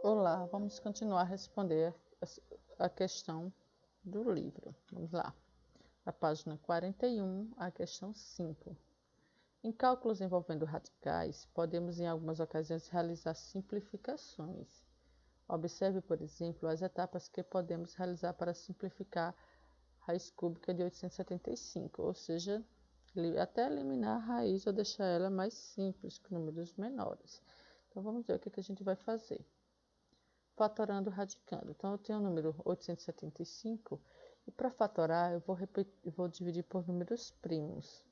Olá, vamos continuar a responder a questão do livro. Vamos lá. A página 41, a questão 5. Em cálculos envolvendo radicais, podemos em algumas ocasiões realizar simplificações. Observe, por exemplo, as etapas que podemos realizar para simplificar a raiz cúbica de 875, ou seja, até eliminar a raiz ou deixar ela mais simples, com números menores. Então, vamos ver o que a gente vai fazer. Fatorando, radicando. Então, eu tenho o número 875 e para fatorar eu vou dividir por números primos.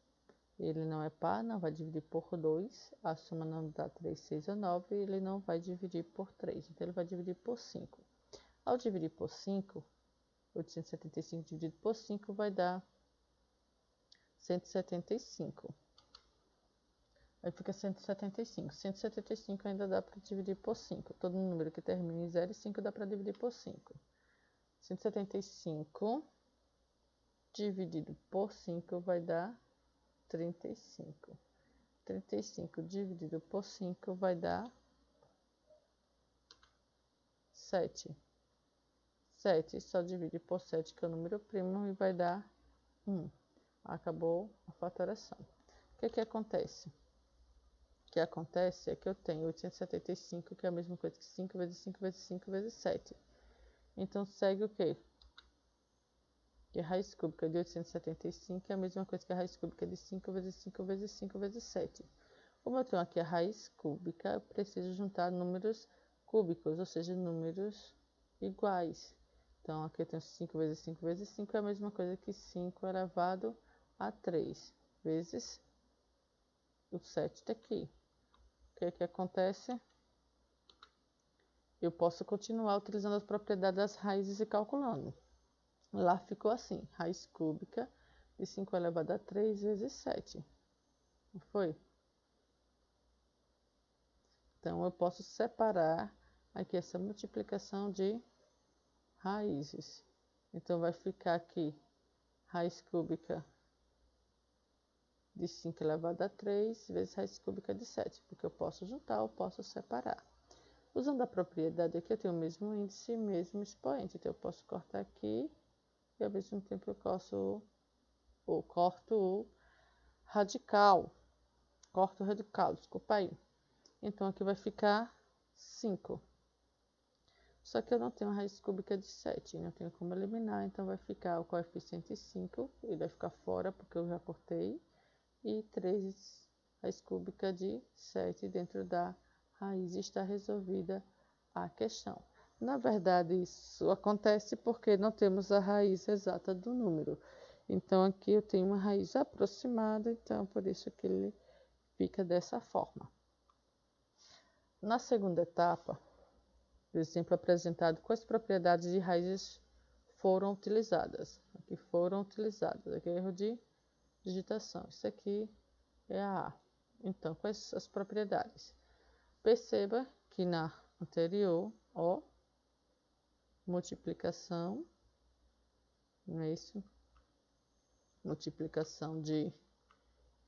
Ele não é par, não vai dividir por 2, a soma não dá 3, 6 ou 9, ele não vai dividir por 3, então ele vai dividir por 5. Ao dividir por 5, 875 dividido por 5 vai dar 175. Aí fica 175. 175 ainda dá para dividir por 5. Todo número que termina em 0 e 5 dá para dividir por 5. 175 dividido por 5 vai dar 35. 35 dividido por 5 vai dar 7. 7 só divide por 7, que é o número primo, e vai dar 1. Acabou a fatoração. O que acontece? O que acontece é que eu tenho 875, que é a mesma coisa que 5 vezes 5 vezes 5 vezes 7. Então, segue o quê? Que a raiz cúbica de 875 é a mesma coisa que a raiz cúbica de 5 vezes 5 vezes 5 vezes 7. Como eu tenho aqui a raiz cúbica, eu preciso juntar números cúbicos, ou seja, números iguais. Então, aqui eu tenho 5 vezes 5 vezes 5 é a mesma coisa que 5 elevado a 3 vezes o 7 daqui. O que acontece? Eu posso continuar utilizando as propriedades das raízes e calculando. Lá ficou assim, raiz cúbica de 5 elevado a 3 vezes 7. Não foi? Então, eu posso separar aqui essa multiplicação de raízes. Então, vai ficar aqui raiz cúbica de 5 elevado a 3 vezes raiz cúbica de 7, porque eu posso juntar ou posso separar. Usando a propriedade aqui, eu tenho o mesmo índice e mesmo expoente. Então, eu posso cortar aqui e, ao mesmo tempo, eu corto o radical. Corto o radical, desculpa aí. Então, aqui vai ficar 5. Só que eu não tenho a raiz cúbica de 7, não tenho como eliminar, então vai ficar o coeficiente 5, ele vai ficar fora porque eu já cortei, e 3 raiz cúbica de 7 dentro da raiz, está resolvida a questão. Na verdade, isso acontece porque não temos a raiz exata do número. Então, aqui eu tenho uma raiz aproximada, então por isso que ele fica dessa forma. Na segunda etapa, o exemplo apresentado, quais propriedades de raízes foram utilizadas? Aqui foram utilizadas, aqui é erro de digitação. Isso aqui é a A. Então, quais as propriedades? Perceba que na anterior, ó, multiplicação, não é isso? Multiplicação de,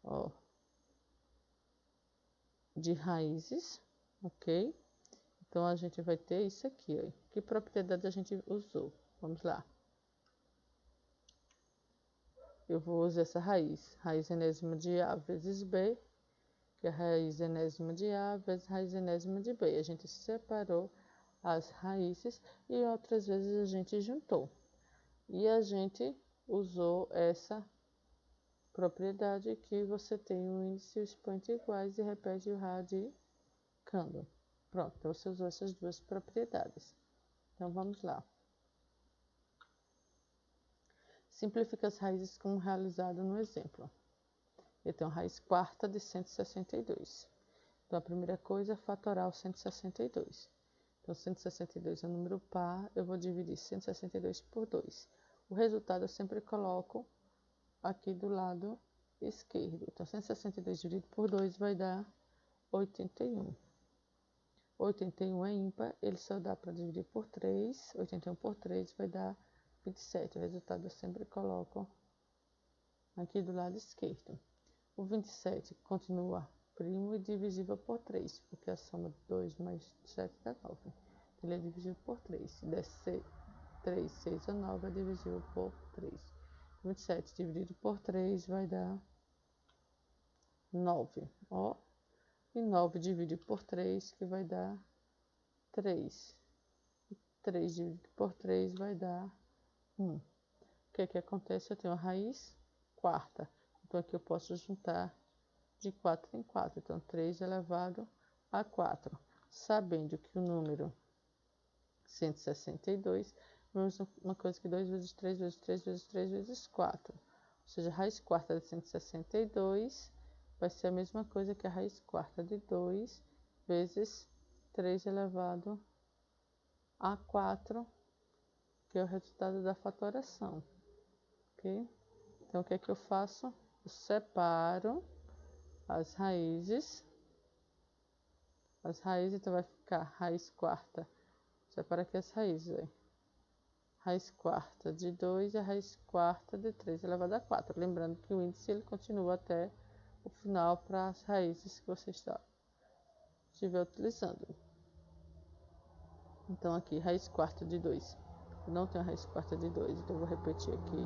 ó, de raízes, ok? Então, a gente vai ter isso aqui, ó. Que propriedade a gente usou? Vamos lá. Eu vou usar essa raiz. Raiz enésima de A vezes B, que é a raiz enésima de A vezes raiz enésima de B. A gente separou as raízes e outras vezes a gente juntou. E a gente usou essa propriedade que você tem o índice e o expoente iguais e repete o radicando. Pronto, então você usou essas duas propriedades. Então, vamos lá. Simplifica as raízes como realizado no exemplo. Eu tenho a raiz quarta de 162. Então, a primeira coisa é fatorar o 162. Então, 162 é um número par, eu vou dividir 162 por 2. O resultado eu sempre coloco aqui do lado esquerdo. Então, 162 dividido por 2 vai dar 81. 81 é ímpar, ele só dá para dividir por 3. 81 por 3 vai dar 27. O resultado eu sempre coloco aqui do lado esquerdo. O 27 continua primo e divisível por 3, porque a soma de 2 mais 7 dá 9. ele é divisível por 3. Se der 3, 6 ou 9, é divisível por 3. 27 dividido por 3 vai dar 9, ó. E 9 dividido por 3, que vai dar 3. 3 dividido por 3 vai dar 1. O que é que acontece? Eu tenho a raiz quarta. Então, aqui eu posso juntar de 4 em 4. Então, 3 elevado a 4. Sabendo que o número 162 é a mesma coisa que 2 vezes 3 vezes 3 vezes 3 vezes 4. Ou seja, a raiz quarta de 162 vai ser a mesma coisa que a raiz quarta de 2 vezes 3 elevado a 4, que é o resultado da fatoração. Ok? Então, o que é que eu faço? Eu separo as raízes. As raízes, então, vai ficar raiz quarta. Separa aqui as raízes, aí. Raiz quarta de 2 e a raiz quarta de 3 elevado a 4. Lembrando que o índice ele continua até o final para as raízes que você estiver utilizando. Então, aqui, raiz quarta de 2. Eu não tenho a raiz quarta de 2, então eu vou repetir aqui.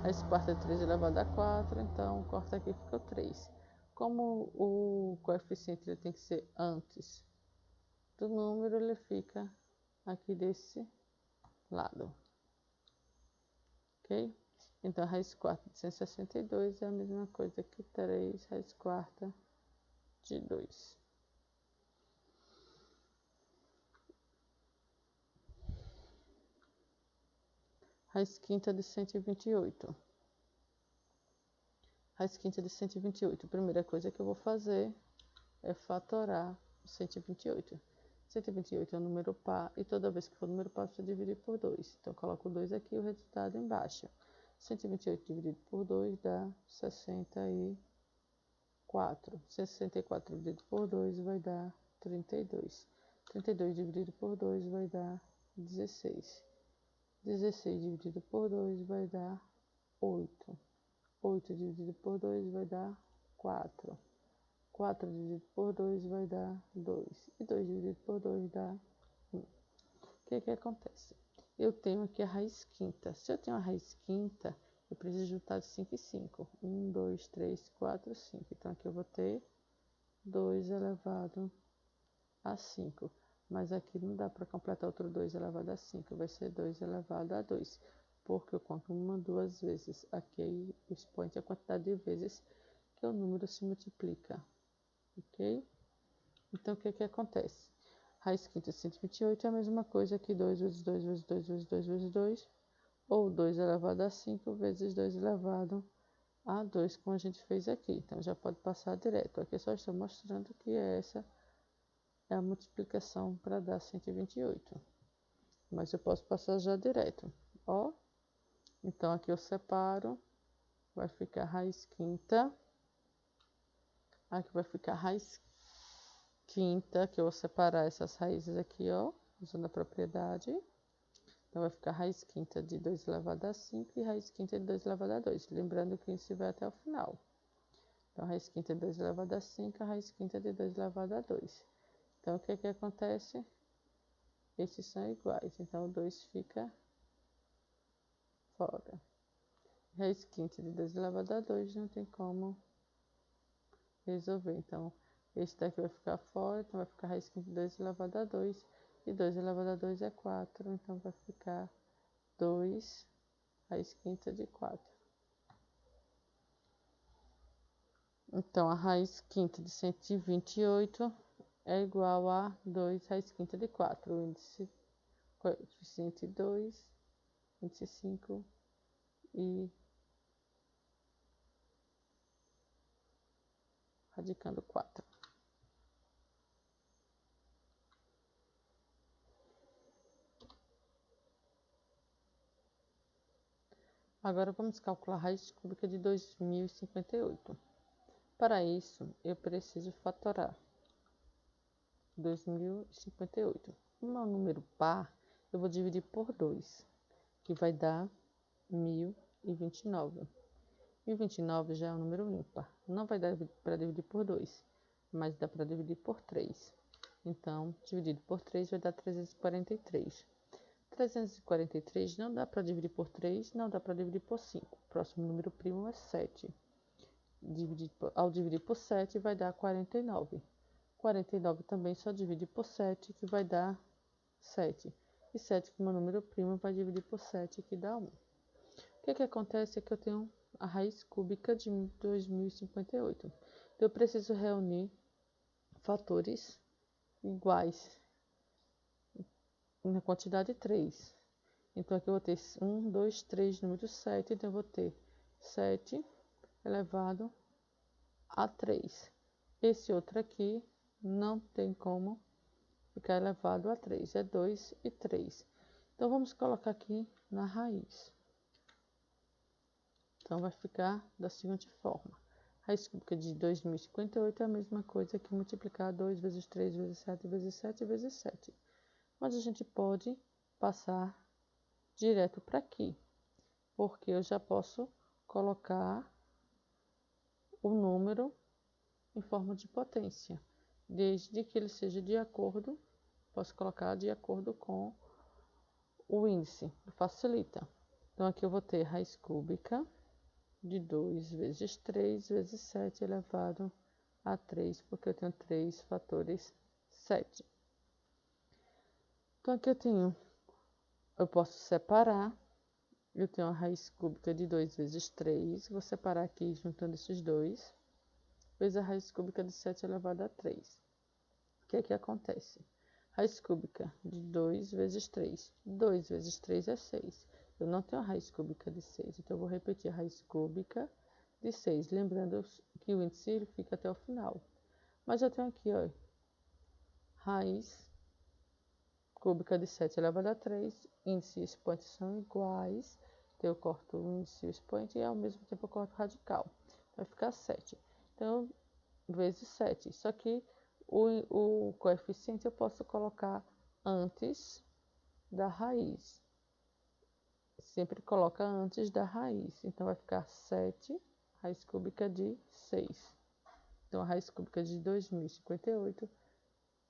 Raiz quarta de 3 elevado a 4, então corta aqui, ficou 3. Como o coeficiente ele tem que ser antes do número, ele fica aqui desse lado. Ok? Então, a raiz quarta de 162 é a mesma coisa que 3 raiz quarta de 2. Raiz quinta de 128. Raiz quinta de 128. A primeira coisa que eu vou fazer é fatorar 128. 128 é um número par e toda vez que for número par, você divide por 2. Então, eu coloco 2 aqui e o resultado embaixo. 128 dividido por 2 dá 64. 64 dividido por 2 vai dar 32. 32 dividido por 2 vai dar 16. 16 dividido por 2 vai dar 8. 8 dividido por 2 vai dar 4. 4 dividido por 2 vai dar 2. E 2 dividido por 2 dá 1. O que é que acontece? Eu tenho aqui a raiz quinta. Se eu tenho a raiz quinta, eu preciso juntar de 5 e 5. 1, 2, 3, 4, 5. Então, aqui eu vou ter 2 elevado a 5. Mas aqui não dá para completar outro 2 elevado a 5. Vai ser 2 elevado a 2. Porque eu conto uma, duas vezes. Aqui o expoente é a quantidade de vezes que o número se multiplica. Ok? Então, o que é que acontece? Raiz quinta de 128 é a mesma coisa que 2 vezes 2 vezes 2 vezes 2 vezes 2, ou 2 elevado a 5 vezes 2 elevado a 2, como a gente fez aqui. Então, já pode passar direto. Aqui só estou mostrando que essa é a multiplicação para dar 128. Mas eu posso passar já direto. Ó. Então, aqui eu separo. Vai ficar raiz quinta. Aqui vai ficar raiz quinta, que eu vou separar essas raízes aqui, ó, usando a propriedade. Então, vai ficar raiz quinta de 2 elevado a 5 e raiz quinta de 2 elevado a 2. Lembrando que isso vai até o final. Então, raiz quinta de 2 elevado a 5, a raiz quinta de 2 elevado a 2. Então, o que é que acontece? Esses são iguais, então o 2 fica fora. Raiz quinta de 2 elevado a 2 não tem como resolver. Então, esse daqui vai ficar fora, então vai ficar raiz quinta de 2 elevado a 2. E 2 elevado a 2 é 4, então vai ficar 2 raiz quinta de 4. Então, a raiz quinta de 128 é igual a 2 raiz quinta de 4. O índice coeficiente 2, índice 5 e radicando 4. Agora vamos calcular a raiz cúbica de 2058. Para isso, eu preciso fatorar 2058. Como é um número par, eu vou dividir por 2, que vai dar 1029. 1029 já é um número ímpar. Não vai dar para dividir por 2, mas dá para dividir por 3. Então, dividido por 3 vai dar 343. 343 não dá para dividir por 3, não dá para dividir por 5. O próximo número primo é 7. Ao dividir por 7 vai dar 49. 49 também só divide por 7, que vai dar 7. E 7, que é meu número primo, vai dividir por 7, que dá 1. O que acontece é que eu tenho a raiz cúbica de 2058. Então, eu preciso reunir fatores iguais na quantidade 3. Então, aqui eu vou ter 1, 2, 3, número 7. Então, eu vou ter 7 elevado a 3. Esse outro aqui não tem como ficar elevado a 3. É 2 e 3. Então, vamos colocar aqui na raiz. Então, vai ficar da seguinte forma. Raiz cúbica de 2058 é a mesma coisa que multiplicar 2 vezes 3 vezes 7 vezes 7 vezes 7. Mas a gente pode passar direto para aqui, porque eu já posso colocar o número em forma de potência, desde que ele seja de acordo, posso colocar de acordo com o índice, facilita. Então, aqui eu vou ter raiz cúbica de 2 vezes 3 vezes 7 elevado a 3, porque eu tenho 3 fatores 7. Então, aqui eu posso separar, eu tenho a raiz cúbica de 2 vezes 3, vou separar aqui juntando esses dois, vezes a raiz cúbica de 7 elevado a 3. O que é que acontece? Raiz cúbica de 2 vezes 3. 2 vezes 3 é 6. Eu não tenho a raiz cúbica de 6, então eu vou repetir a raiz cúbica de 6. Lembrando que o índice ele fica até o final. Mas eu tenho aqui, ó, raiz cúbica de 7 elevado a 3. Índice e expoente são iguais. Então eu corto o índice e o expoente e ao mesmo tempo eu corto o radical. Vai ficar 7. Então, vezes 7. Só que o coeficiente eu posso colocar antes da raiz. Sempre coloca antes da raiz. Então, vai ficar 7 raiz cúbica de 6. Então, a raiz cúbica de 2058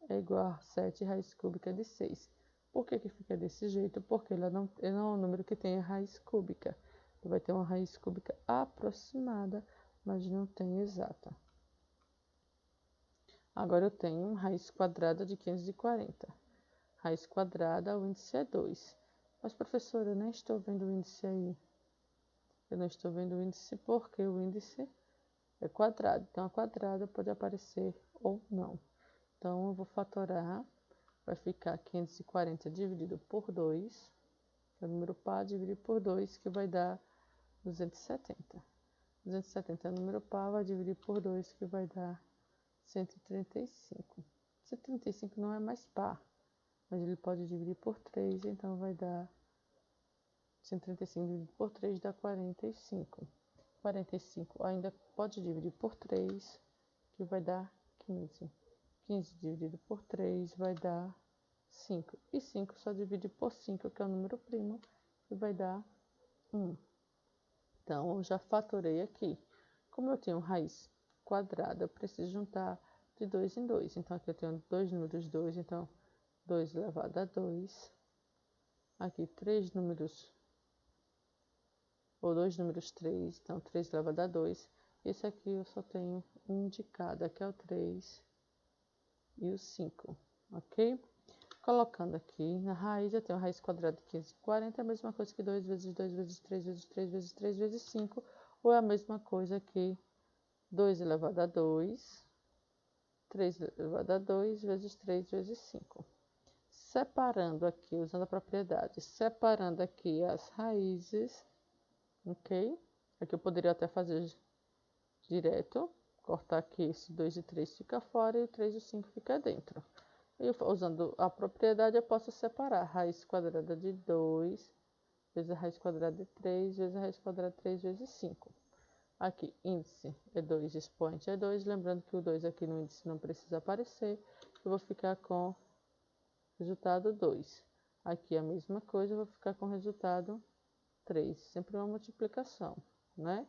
é igual a 7 raiz cúbica de 6. Por que fica desse jeito? Porque ele não é um número que tem a raiz cúbica. Ele vai ter uma raiz cúbica aproximada, mas não tem exata. Agora eu tenho raiz quadrada de 540. Raiz quadrada, o índice é 2. Mas, professora, eu nem estou vendo o índice aí. Eu não estou vendo o índice porque o índice é quadrado. Então, a quadrada pode aparecer ou não. Então, eu vou fatorar. Vai ficar 540 dividido por 2. Que é o número par, dividido por 2, que vai dar 270. 270 é o número par, vai dividir por 2, que vai dar 135. 135 não é mais par, mas ele pode dividir por 3, então vai dar 135 dividido por 3 dá 45. 45 ainda pode dividir por 3, que vai dar 15. 15 dividido por 3 vai dar 5. E 5 só divide por 5, que é o número primo, que vai dar 1. Então, eu já fatorei aqui. Como eu tenho raiz quadrada, eu preciso juntar de 2 em 2. Então, aqui eu tenho dois números 2, então 2 elevado a 2. Aqui, 3 números, ou 2 números 3, então 3 elevado a 2. Esse aqui eu só tenho um de cada, que é o 3 e o 5, ok? Colocando aqui na raiz, eu tenho a raiz quadrada de 540, é a mesma coisa que 2 vezes 2 vezes 3 vezes 3 vezes 3 vezes 5, ou é a mesma coisa que 2 elevado a 2, 3 elevado a 2 vezes 3 vezes 5. Separando aqui, usando a propriedade, separando aqui as raízes, ok? Aqui eu poderia até fazer direto, cortar aqui esse 2 e 3 fica fora e o 3 e 5 fica dentro. E usando a propriedade, eu posso separar raiz quadrada de 2 vezes a raiz quadrada de 3 vezes a raiz quadrada de 3 vezes 5. Aqui, índice é 2, expoente é 2. Lembrando que o 2 aqui no índice não precisa aparecer. Eu vou ficar com resultado 2. Aqui a mesma coisa, eu vou ficar com resultado 3. Sempre uma multiplicação, né?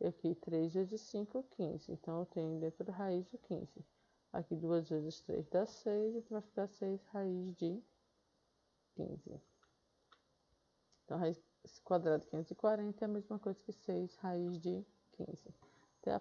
E aqui 3 vezes 5, 15. Então, eu tenho dentro da raiz o 15. Aqui 2 vezes 3 dá 6, então vai ficar 6 raiz de 15. Então, raiz quadrada de 540 é a mesma coisa que 6 raiz de 15. Até a